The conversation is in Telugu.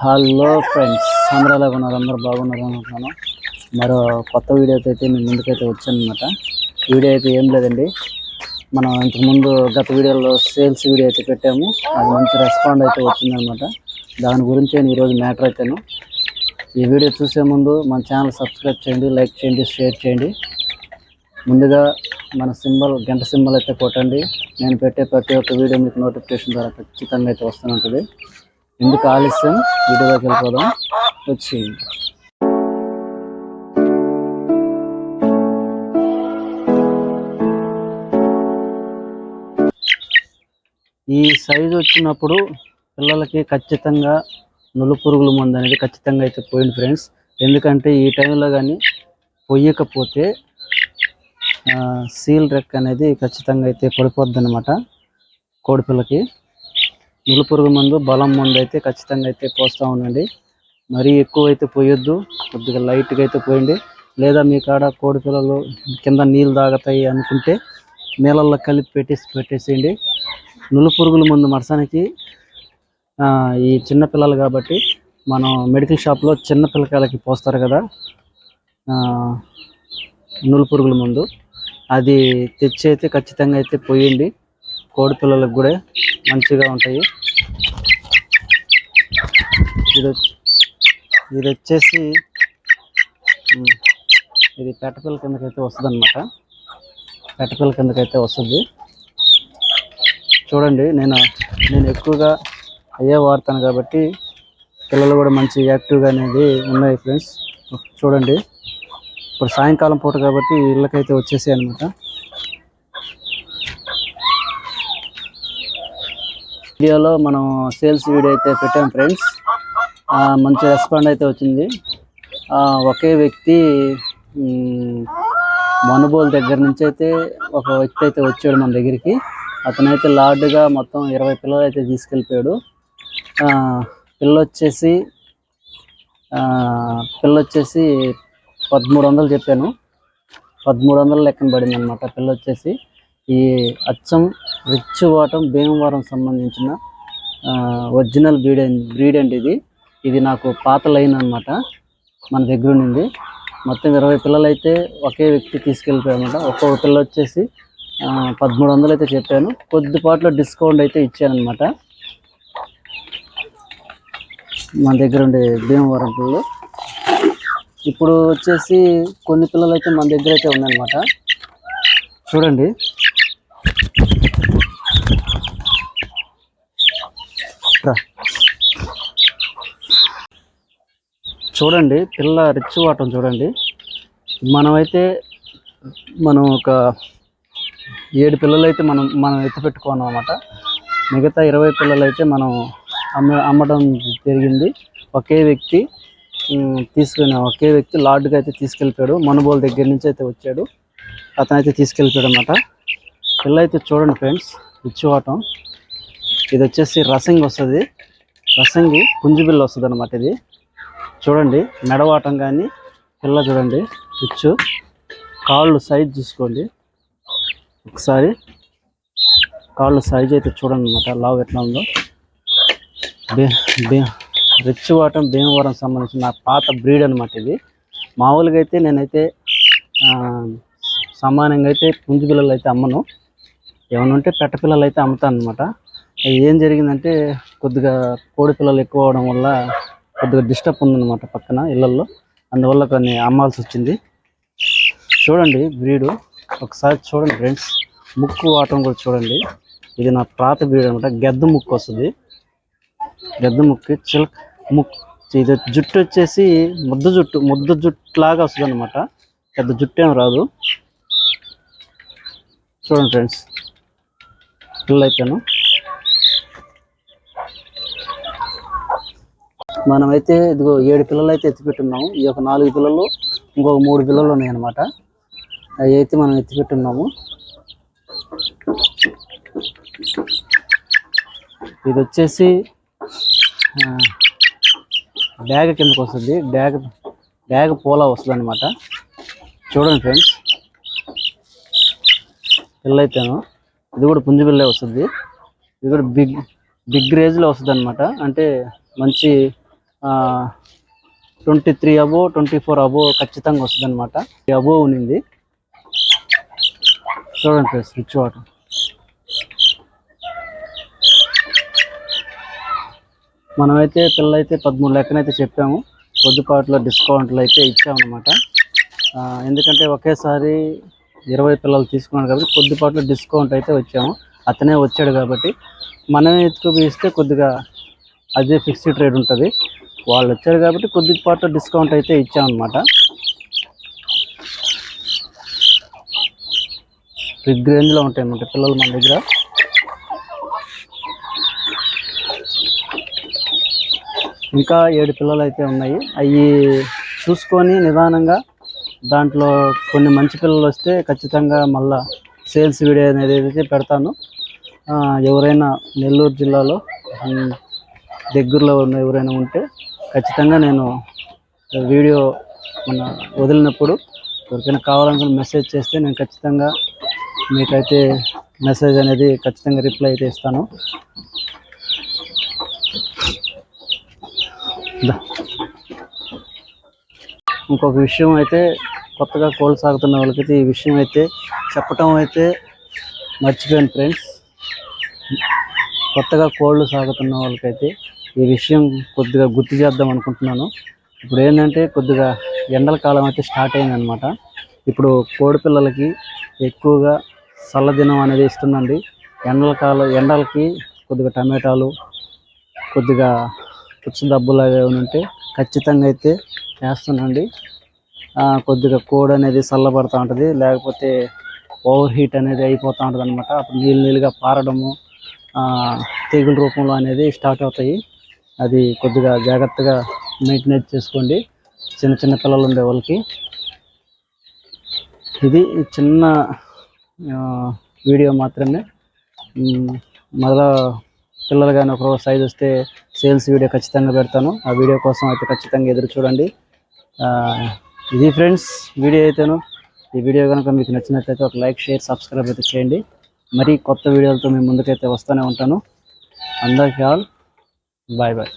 హలో ఫ్రెండ్స్, అందరూ ఎలా ఉన్నారు? అందరూ బాగున్నారు అనుకుంటున్నాను. మరో కొత్త వీడియోతో అయితే మీ ముందుకైతే వచ్చానమాట. వీడియో అయితే ఏం లేదండి, మనం ఇంతకుముందు గత వీడియోలో సేల్స్ వీడియో అయితే పెట్టాము. అది మంచి రెస్పాండ్ అయితే వచ్చిందనమాట. దాని గురించి నేను ఈరోజు మ్యాటర్ అయితాను. ఈ వీడియో చూసే ముందు మన ఛానల్ సబ్స్క్రైబ్ చేయండి, లైక్ చేయండి, షేర్ చేయండి. ముందుగా మన గంట సింబల్ అయితే కొట్టండి. నేను పెట్టే ప్రతి ఒక్క వీడియో మీకు నోటిఫికేషన్ ద్వారా ఖచ్చితంగా అయితే వస్తూనే. ఎందుకు ఆలస్యం, వీడియోలోకి వెళ్ళిపోదాం, వచ్చి ఈ సైజు వచ్చినప్పుడు పిల్లలకి ఖచ్చితంగా నులుపురుగుల మందు అనేది ఖచ్చితంగా అయితే పోయింది ఫ్రెండ్స్. ఎందుకంటే ఈ టైంలో కానీ పొయ్యకపోతే సీల్ రెక్ అనేది ఖచ్చితంగా అయితే పడిపోద్ది అనమాట. కోడిపిల్లకి నులుపురుగు మందు, బలం మందు అయితే ఖచ్చితంగా అయితే పోస్తూ ఉండండి. మరీ ఎక్కువ అయితే పోయొద్దు, కొద్దిగా లైట్గా అయితే పోయండి. లేదా మీ కాడ కోడి పిల్లలు కింద నీళ్ళు తాగుతాయి అనుకుంటే నీళ్ళల్లో కలిపి పెట్టేసేయండి. నులుపురుగుల మందు మరసానికి ఈ చిన్నపిల్లలు కాబట్టి మనం మెడికల్ షాప్లో చిన్న పిల్లకాయలకి పోస్తారు కదా నులుపురుగుల మందు, అది తెచ్చి అయితే ఖచ్చితంగా అయితే పోయండి. కోడి పిల్లలకు కూడా మంచిగా ఉంటాయి. ఇది వచ్చేసి ఇది పెట్టపిల్ల కిందకైతే వస్తుంది అనమాట. పెట్టపిల్ల కిందకైతే వస్తుంది. చూడండి, నేను ఎక్కువగా అయ్యే వాడతాను కాబట్టి పిల్లలు కూడా మంచి యాక్టివ్గా అనేది ఉన్నాయి ఫ్రెండ్స్. చూడండి, ఇప్పుడు సాయంకాలం పూట కాబట్టి ఇళ్ళకైతే వచ్చేసాయి అనమాట. వీడియోలో మనం సేల్స్ వీడియో అయితే పెట్టాం ఫ్రెండ్స్. మంచి రెస్పాండ్ అయితే వచ్చింది. ఒకే వ్యక్తి మనుబోలు దగ్గర నుంచి అయితే ఒక వ్యక్తి అయితే వచ్చాడు మన దగ్గరికి. అతనైతే లార్డ్గా మొత్తం 20 పిల్లలు అయితే తీసుకెళ్ళిపోయాడు. పిల్ల వచ్చేసి 1300 చెప్పాను, 1300 లెక్కన పడింది అనమాట. పిల్ల వచ్చేసి ఈ అచ్చం రిచ్ వాటం భీమవరం సంబంధించిన ఒరిజినల్ బ్రీడ్ అండి. ఇది నాకు పాత లైన్ అనమాట. మన దగ్గర నుండి మొత్తం 20 పిల్లలు అయితే ఒకే వ్యక్తి తీసుకెళ్ళిపోయామన్నమాట. ఒక్కొక్క పిల్ల వచ్చేసి 1300 అయితే చెప్పాను. కొద్దిపాట్లో డిస్కౌంట్ అయితే ఇచ్చానమాట. మన దగ్గర ఉండే భీమవరం పిల్లలు ఇప్పుడు వచ్చేసి కొన్ని పిల్లలు అయితే మన దగ్గర అయితే ఉన్నాయన్నమాట. చూడండి, చూడండి పిల్ల రిచ్ వాటం చూడండి. మనం ఒక 7 పిల్లలు అయితే మనం ఎత్తి పెట్టుకున్నాం అన్నమాట. మిగతా 20 పిల్లలు అయితే మనం అమ్మడం జరిగింది. ఒకే వ్యక్తి లార్డ్గా అయితే తీసుకెళ్ళిపోయాడు. మనుబోలు దగ్గర నుంచి అయితే వచ్చాడు, అతనైతే తీసుకెళ్ళిపోయాడు అన్నమాట. పిల్ల అయితే చూడండి ఫ్రెండ్స్, రిచ్ వాటం. ఇది వచ్చేసి రసంగి వస్తుంది, రసంగి పుంజిబిల్ల వస్తుంది అనమాట. ఇది చూడండి, మెడవాటం కానీ పిల్ల చూడండి రిచ్. కాళ్ళు సైజ్ చూసుకోండి ఒకసారి, కాళ్ళు సైజ్ అయితే చూడండి అనమాట, లావు ఎట్లా ఉందో. రిచ్ వాటం భీమవరం సంబంధించిన పాత బ్రీడ్ అనమాట. ఇది మామూలుగా అయితే నేనైతే సమానంగా అయితే పుంజు పిల్లలు అయితే అమ్మను, ఏమైనా ఉంటే పెట్ట పిల్లలు అయితే అమ్ముతాను అనమాట. ఏం జరిగిందంటే కొద్దిగా కోడి పిల్లలు ఎక్కువ అవడం వల్ల కొద్దిగా డిస్టర్బ్ ఉందన్నమాట పక్కన ఇళ్ళల్లో, అందువల్ల కొన్ని అమ్మాల్సి వచ్చింది. చూడండి బ్రీడు ఒకసారి చూడండి ఫ్రెండ్స్. ముక్కు వాటం కూడా చూడండి, ఇది నా పాత బ్రీడ్ అనమాట. గెద్ద ముక్కు వస్తుంది, గెద్ద ముక్కు చిలక ముక్కు. ఇది జుట్టు వచ్చేసి ముద్ద జుట్టు లాగా వస్తుంది అనమాట, పెద్ద జుట్టు ఏం రాదు. చూడండి ఫ్రెండ్స్, పిల్లలు అయితేను మనమైతే ఇదిగో 7 పిల్లలు అయితే ఎత్తిపెట్టున్నాము. ఈ యొక్క 4 పిల్లలు, ఇంకొక 3 పిల్లలు ఉన్నాయి అన్నమాట. అవి అయితే మనం ఎత్తిపెట్టున్నాము. ఇది వచ్చేసి బ్యాగ్ కిందకు వస్తుంది, బ్యాగ్ పోలా వస్తుంది అనమాట. చూడండి ఫ్రెండ్స్, పిల్ల అయితేను ఇది కూడా పుంజు పిల్లే వస్తుంది. ఇది కూడా బిగ్ రేజ్లో వస్తుంది అనమాట. అంటే మంచి 23 అబో 24 అబో ఖచ్చితంగా వస్తుంది అనమాట. అబో ఉన్నింది చూడండి ఫ్రెండ్స్. రిచ్ వాటర్ మనమైతే పిల్లలైతే 13 లెక్కనైతే చెప్పాము. కొద్దిపాట్లో డిస్కౌంట్లు అయితే ఇచ్చామన్నమాట. ఎందుకంటే ఒకేసారి 20 పిల్లలు తీసుకున్నాడు కాబట్టి కొద్దిపాట్లో డిస్కౌంట్ అయితే వచ్చాము. అతనే వచ్చాడు కాబట్టి మనమే ఎత్తుకుపిస్తే కొద్దిగా అదే ఫిక్స్డ్ రేట్ ఉంటుంది. వాళ్ళు వచ్చారు కాబట్టి కొద్దిపాట్లో డిస్కౌంట్ అయితే ఇచ్చామన్నమాట. బిగ్ రేంజ్లో ఉంటాయి అన్నమాట పిల్లలు మన దగ్గర. ఇంకా 7 పిల్లలు అయితే ఉన్నాయి. అవి చూసుకొని నిదానంగా దాంట్లో కొన్ని మంచి పిల్లలు వస్తే ఖచ్చితంగా మళ్ళా సేల్స్ వీడియో అనేది అయితే పెడతాను. ఎవరైనా నెల్లూరు జిల్లాలో దగ్గరలో ఉన్న ఎవరైనా ఉంటే ఖచ్చితంగా నేను వీడియో మన వదిలినప్పుడు ఎవరికైనా కావాలనుకుని మెసేజ్ చేస్తే నేను ఖచ్చితంగా మీకైతే మెసేజ్ అనేది ఖచ్చితంగా రిప్లై అయితే ఇస్తాను. ఇంకొక విషయం అయితే కొత్తగా కోళ్ళు సాగుతున్న వాళ్ళకైతే ఈ విషయం అయితే చెప్పటం అయితే మర్చిపోయాను ఫ్రెండ్స్. కొత్తగా కోళ్ళు సాగుతున్న వాళ్ళకైతే ఈ విషయం కొద్దిగా గుర్తు చేద్దాం అనుకుంటున్నాను. ఇప్పుడు ఏంటంటే కొద్దిగా ఎండల కాలం అయితే స్టార్ట్ అయిందనమాట. ఇప్పుడు కోడి పిల్లలకి ఎక్కువగా చల్లదినం అనేది ఇస్తుందండి. ఎండలకి కొద్దిగా టమాటాలు కొద్దిగా పుచ్చు డబ్బులు అవి ఉంటే ఖచ్చితంగా అయితే వేస్తున్నాండి. కొద్దిగా కోడి అనేది చల్లబడుతూ ఉంటుంది, లేకపోతే ఓవర్ హీట్ అనేది అయిపోతూ ఉంటుంది అనమాట. అప్పుడు నీళ్ళుగా పారడము తెగుల రూపంలో అనేది స్టార్ట్ అవుతాయి. అది కొద్దిగా జాగ్రత్తగా మెయింటెనెన్స్ చేసుకోండి చిన్న చిన్న పిల్లలు ఉండే వాళ్ళకి. ఇది చిన్న వీడియో మాత్రమే. మొదల పిల్లలు కానీ ఒక సైజ్ వస్తే సేల్స్ వీడియో ఖచ్చితంగా పెడతాను. ఆ వీడియో కోసం అయితే ఖచ్చితంగా ఎదురు చూడండి. ఇది ఫ్రెండ్స్ వీడియో అయితేను. ఈ వీడియో కనుక మీకు నచ్చినట్లయితే ఒక లైక్, షేర్, సబ్స్క్రైబ్ అయితే చేయండి. మరీ కొత్త వీడియోలతో మీ ముందుకైతే వస్తూనే ఉంటాను. అందరికీ ఆల్ బాయ్ బాయ్.